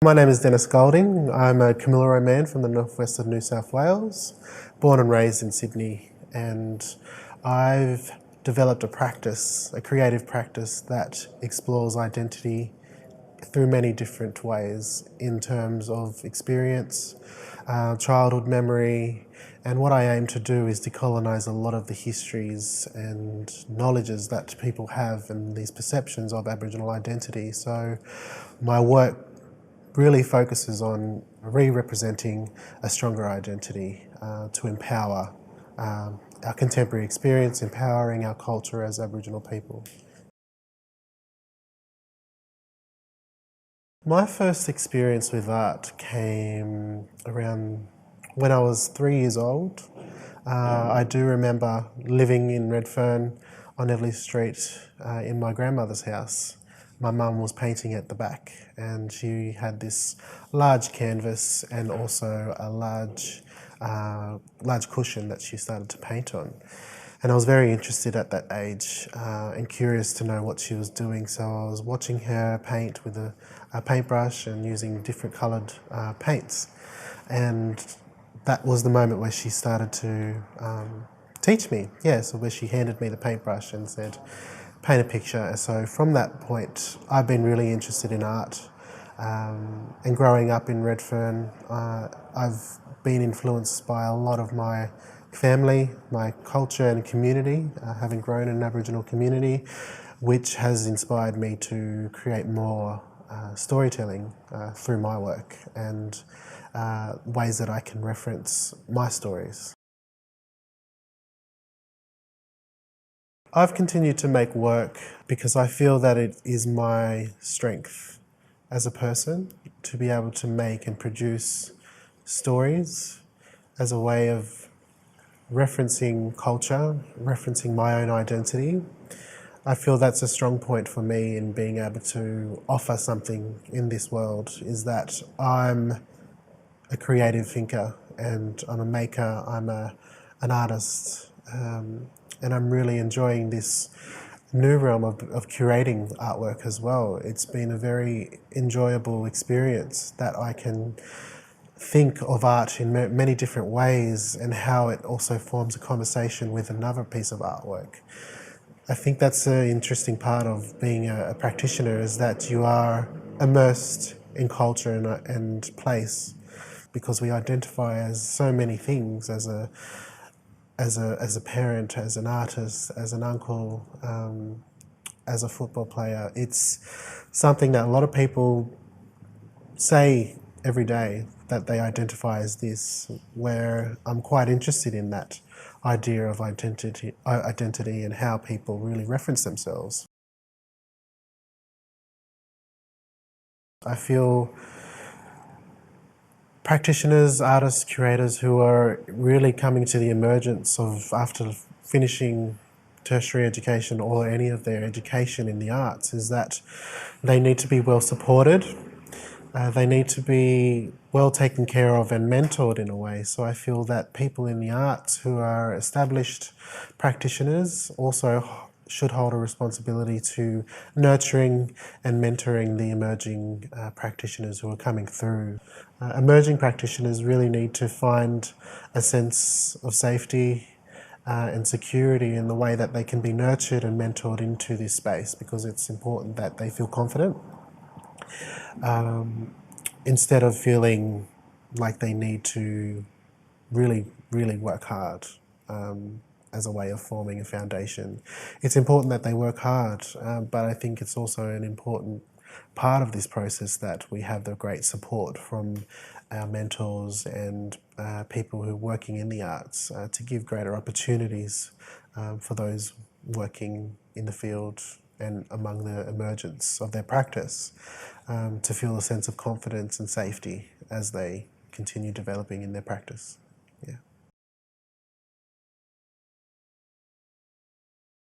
My name is Dennis Golding. I'm a Kamilaroi man from the northwest of New South Wales, born and raised in Sydney, and I've developed a practice, a creative practice that explores identity through many different ways in terms of experience, childhood memory, and what I aim to do is decolonise a lot of the histories and knowledges that people have and these perceptions of Aboriginal identity. So my work really focuses on re-representing a stronger identity to empower our contemporary experience, empowering our culture as Aboriginal people. My first experience with art came around when I was 3 years old. I do remember living in Redfern on Everleigh Street in my grandmother's house. My mum was painting at the back and she had this large canvas and also a large cushion that she started to paint on. And I was very interested at that age and curious to know what she was doing. So I was watching her paint with a paintbrush and using different coloured paints. And that was the moment where she started to teach me. Yeah, so where she handed me the paintbrush and said, paint a picture. And so from that point, I've been really interested in art. And growing up in Redfern, I've been influenced by a lot of my family, my culture and community, having grown in an Aboriginal community, which has inspired me to create more storytelling through my work and ways that I can reference my stories. I've continued to make work because I feel that it is my strength as a person to be able to make and produce stories as a way of referencing culture, referencing my own identity. I feel that's a strong point for me in being able to offer something in this world, is that I'm a creative thinker and I'm a maker, I'm an artist, and I'm really enjoying this new realm of curating artwork as well. It's been a very enjoyable experience that I can think of art in many different ways and how it also forms a conversation with another piece of artwork. I think that's the interesting part of being a practitioner, is that you are immersed in culture and place, because we identify as so many things, as a parent, as an artist, as an uncle, as a football player. It's something that a lot of people say every day, that they identify as this, where I'm quite interested in that idea of identity and how people really reference themselves. I feel practitioners, artists, curators who are really coming to the emergence of, after finishing tertiary education or any of their education in the arts, is that they need to be well supported. They need to be well taken care of and mentored in a way. So I feel that people in the arts who are established practitioners also should hold a responsibility to nurturing and mentoring the emerging practitioners who are coming through. Emerging practitioners really need to find a sense of safety and security in the way that they can be nurtured and mentored into this space, because it's important that they feel confident. Instead of feeling like they need to really, really work hard as a way of forming a foundation. It's important that they work hard, but I think it's also an important part of this process that we have the great support from our mentors and people who are working in the arts to give greater opportunities for those working in the field and among the emergence of their practice, to feel a sense of confidence and safety as they continue developing in their practice. Yeah.